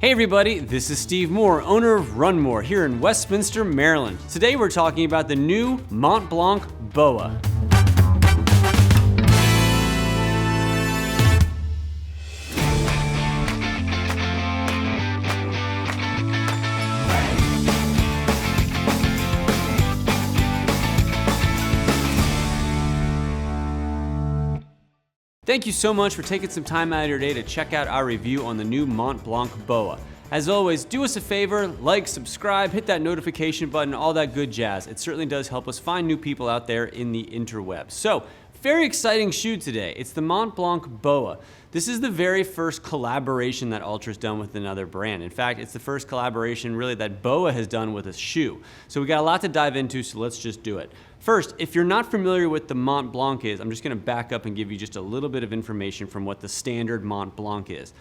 Hey everybody, this is Steve Moore, owner of Run More here in Westminster, Maryland. Today we're talking about the new Mont Blanc BOA. Thank you so much for taking some time out of your day to check out our review on the new Mont Blanc BOA. As always, do us a favor, like, subscribe, hit that notification button, all that good jazz. It certainly does help us find new people out there in the interwebs. So, very exciting shoe today. It's the Mont Blanc BOA. This is the very first collaboration that Altra's done with another brand. In fact, it's the first collaboration really that BOA has done with a shoe. So we got a lot to dive into, so let's just do it. First, if you're not familiar with the Mont Blanc is, I'm just gonna back up and give you just a little bit of information from what the standard Mont Blanc is.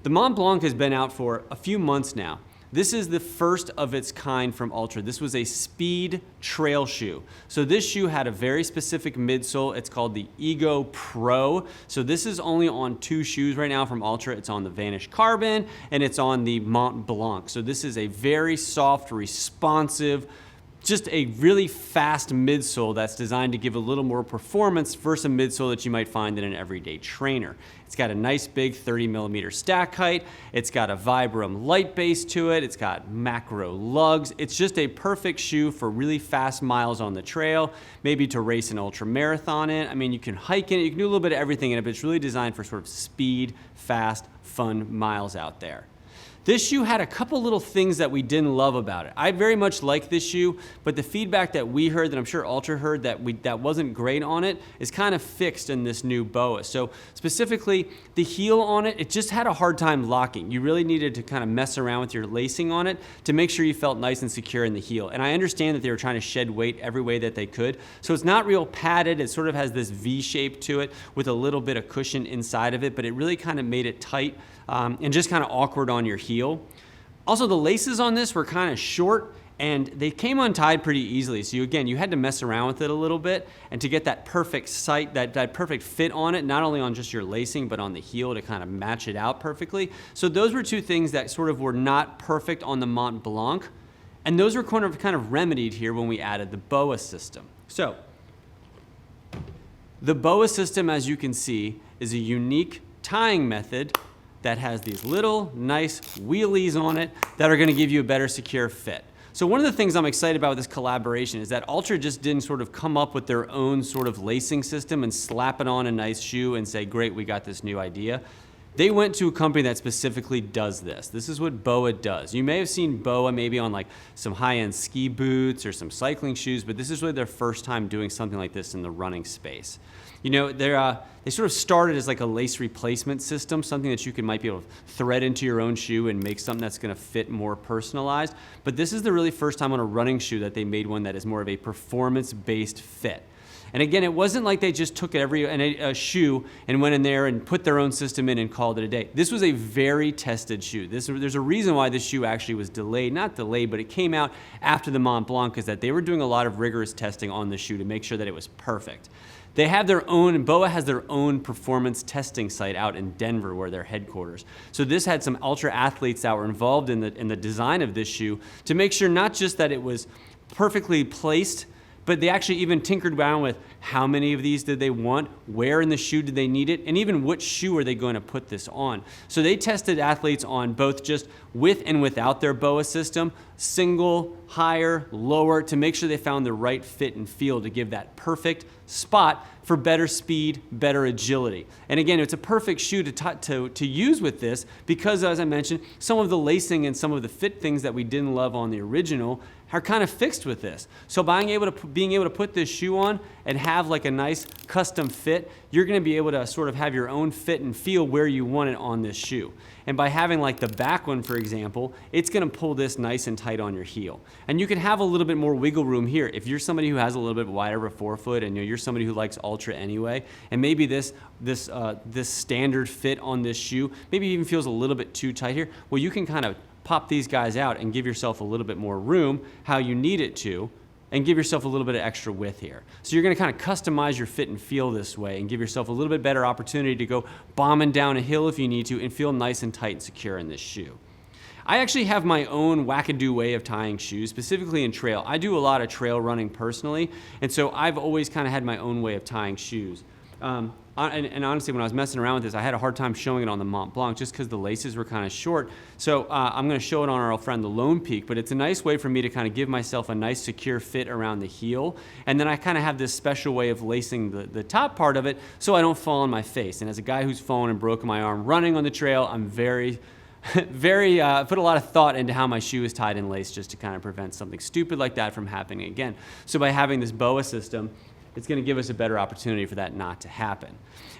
The Mont Blanc has been out for a few months now. This is the first of its kind from Altra. This was a speed trail shoe. So this shoe had a very specific midsole. It's called the Ego Pro. So this is only on two shoes right now from Altra. It's on the Vanish Carbon and it's on the Mont Blanc. So this is a very soft, responsive, just a really fast midsole that's designed to give a little more performance versus a midsole that you might find in an everyday trainer. It's got a nice big 30mm stack height. It's got a Vibram light base to it. It's got macro lugs. It's just a perfect shoe for really fast miles on the trail, maybe to race an ultra marathon in. I mean, you can hike in it, you can do a little bit of everything in it, but it's really designed for sort of speed, fast, fun miles out there. This shoe had a couple little things that we didn't love about it. I very much like this shoe, but the feedback that we heard, that I'm sure Altra heard, that wasn't great on it, is kind of fixed in this new BOA. So specifically, the heel on it, it just had a hard time locking. You really needed to kind of mess around with your lacing on it to make sure you felt nice and secure in the heel. And I understand that they were trying to shed weight every way that they could. So it's not real padded. It sort of has this V shape to it with a little bit of cushion inside of it, but it really kind of made it tight and just kind of awkward on your heel. Also, the laces on this were kind of short and they came untied pretty easily. So you had to mess around with it a little bit and to get that perfect that perfect fit on it, not only on just your lacing, but on the heel to kind of match it out perfectly. So those were two things that sort of were not perfect on the Mont Blanc. And those were kind of remedied here when we added the BOA system. So the BOA system, as you can see, is a unique tying method that has these little nice wheelies on it that are gonna give you a better secure fit. So one of the things I'm excited about with this collaboration is that Altra just didn't sort of come up with their own sort of lacing system and slap it on a nice shoe and say, great, we got this new idea. They went to a company that specifically does this. This is what BOA does. You may have seen BOA maybe on like some high-end ski boots or some cycling shoes, but this is really their first time doing something like this in the running space. You know, they sort of started as like a lace replacement system, something that you might be able to thread into your own shoe and make something that's gonna fit more personalized. But this is the really first time on a running shoe that they made one that is more of a performance-based fit. And again, it wasn't like they just took a shoe and went in there and put their own system in and called it a day. This was a very tested shoe. There's a reason why this shoe actually was delayed, not delayed, but it came out after the Mont Blanc, is that they were doing a lot of rigorous testing on the shoe to make sure that it was perfect. They have their own, and BOA has their own performance testing site out in Denver where their headquarters. So this had some Altra athletes that were involved in the design of this shoe to make sure not just that it was perfectly placed, but they actually even tinkered around with how many of these did they want, where in the shoe did they need it, and even which shoe are they going to put this on. So they tested athletes on both just with and without their BOA system, single, higher, lower, to make sure they found the right fit and feel to give that perfect spot for better speed, better agility. And again, it's a perfect shoe to use with this because, as I mentioned, some of the lacing and some of the fit things that we didn't love on the original are kind of fixed with this. So being able to put this shoe on and have like a nice custom fit, you're gonna be able to sort of have your own fit and feel where you want it on this shoe. And by having like the back one, for example, it's gonna pull this nice and tight on your heel. And you can have a little bit more wiggle room here. If you're somebody who has a little bit wider of a forefoot and you're somebody who likes Altra anyway, and maybe this standard fit on this shoe, maybe even feels a little bit too tight here, well, you can kind of pop these guys out and give yourself a little bit more room how you need it to, and give yourself a little bit of extra width here. So you're gonna kind of customize your fit and feel this way and give yourself a little bit better opportunity to go bombing down a hill if you need to and feel nice and tight and secure in this shoe. I actually have my own wackadoo way of tying shoes, specifically in trail. I do a lot of trail running personally, and so I've always kind of had my own way of tying shoes. And honestly, when I was messing around with this, I had a hard time showing it on the Mont Blanc just because the laces were kind of short. So I'm going to show it on our old friend, the Lone Peak, but it's a nice way for me to kind of give myself a nice secure fit around the heel. And then I kind of have this special way of lacing the top part of it so I don't fall on my face. And as a guy who's fallen and broken my arm running on the trail, I'm very put a lot of thought into how my shoe is tied and laced just to kind of prevent something stupid like that from happening again. So by having this BOA system, it's going to give us a better opportunity for that not to happen.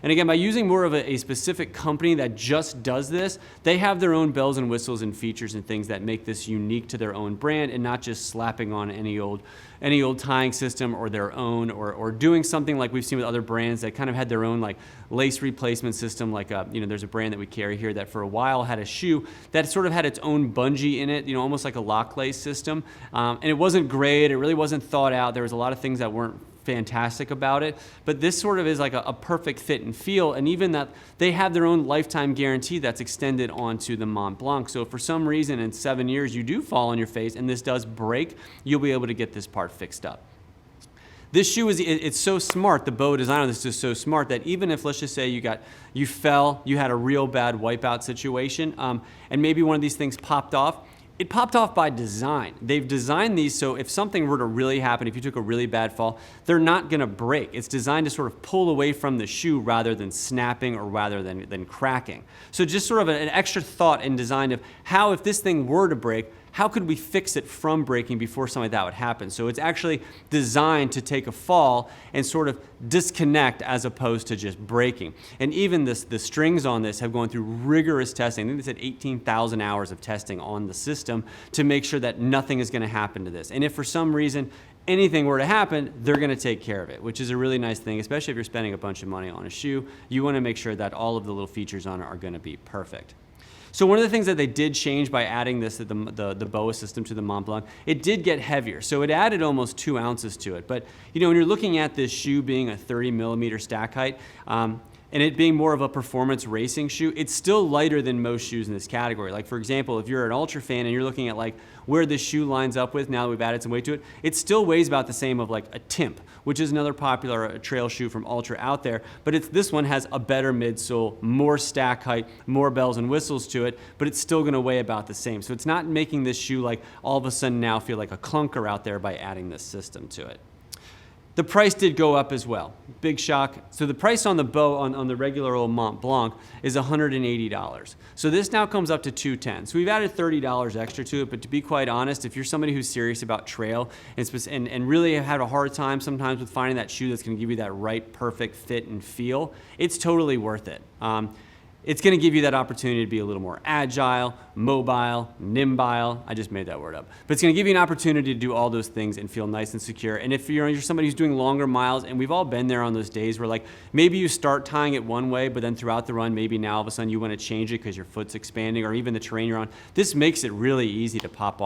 And again, by using more of a specific company that just does this, they have their own bells and whistles and features and things that make this unique to their own brand and not just slapping on any old tying system or their own, or doing something like we've seen with other brands that kind of had their own like lace replacement system. Like there's a brand that we carry here that for a while had a shoe that sort of had its own bungee in it, almost like a lock lace system. And it wasn't great. It really wasn't thought out. There was a lot of things that weren't fantastic about it, but this sort of is like a perfect fit and feel, and even that they have their own lifetime guarantee that's extended onto the Mont Blanc. So if for some reason in 7 years you do fall on your face and this does break, you'll be able to get this part fixed up. This shoe it's so smart, the BOA design on this is so smart that even if, let's just say you fell, you had a real bad wipeout situation, and maybe one of these things popped off, it popped off by design. They've designed these so if something were to really happen, if you took a really bad fall, they're not gonna break. It's designed to sort of pull away from the shoe rather than snapping or rather than cracking. So just sort of an extra thought in design of how, if this thing were to break, how could we fix it from breaking before something like that would happen? So it's actually designed to take a fall and sort of disconnect as opposed to just breaking. And even the strings on this have gone through rigorous testing. I think they said 18,000 hours of testing on the system to make sure that nothing is going to happen to this. And if for some reason anything were to happen, they're going to take care of it, which is a really nice thing, especially if you're spending a bunch of money on a shoe. You want to make sure that all of the little features on it are going to be perfect. So one of the things that they did change by adding this, the BOA system to the Mont Blanc, it did get heavier. So it added almost 2 ounces to it. But when you're looking at this shoe being a 30 millimeter stack height, and it being more of a performance racing shoe, it's still lighter than most shoes in this category. Like for example, if you're an Ultra fan and you're looking at like where this shoe lines up with now that we've added some weight to it, it still weighs about the same of like a Timp, which is another popular trail shoe from Ultra out there. But this one has a better midsole, more stack height, more bells and whistles to it, but it's still gonna weigh about the same. So it's not making this shoe like all of a sudden now feel like a clunker out there by adding this system to it. The price did go up as well. Big shock. So the price on the BOA, on the regular old Mont Blanc, is $180. So this now comes up to $210. So we've added $30 extra to it, but to be quite honest, if you're somebody who's serious about trail and really have had a hard time sometimes with finding that shoe that's gonna give you that right, perfect fit and feel, it's totally worth it. It's going to give you that opportunity to be a little more agile, mobile, nimble. I just made that word up. But it's going to give you an opportunity to do all those things and feel nice and secure. And if you're somebody who's doing longer miles, and we've all been there on those days where like maybe you start tying it one way, but then throughout the run, maybe now all of a sudden you want to change it because your foot's expanding or even the terrain you're on. This makes it really easy to pop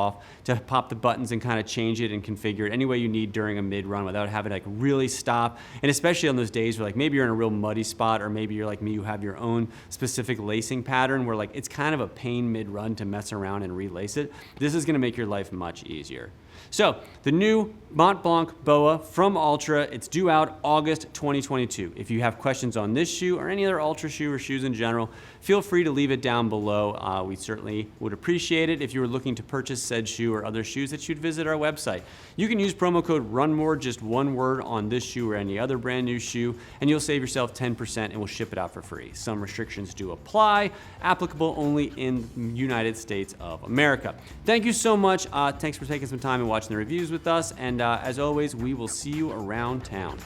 the buttons and kind of change it and configure it any way you need during a mid-run without having to like really stop. And especially on those days where like maybe you're in a real muddy spot, or maybe you're like me, you have your own specific lacing pattern where like it's kind of a pain mid-run to mess around and relace it. This is going to make your life much easier. So the new Mont Blanc BOA from Altra, it's due out August 2022. If you have questions on this shoe or any other Altra shoe or shoes in general, feel free to leave it down below. We certainly would appreciate it if you were looking to purchase said shoe or other shoes that you'd visit our website. You can use promo code RUNMORE, just one word, on this shoe or any other brand new shoe, and you'll save yourself 10% and we'll ship it out for free. Some restrictions do apply, applicable only in the United States of America. Thank you so much. Thanks for taking some time and watching the reviews with us, and as always, we will see you around town.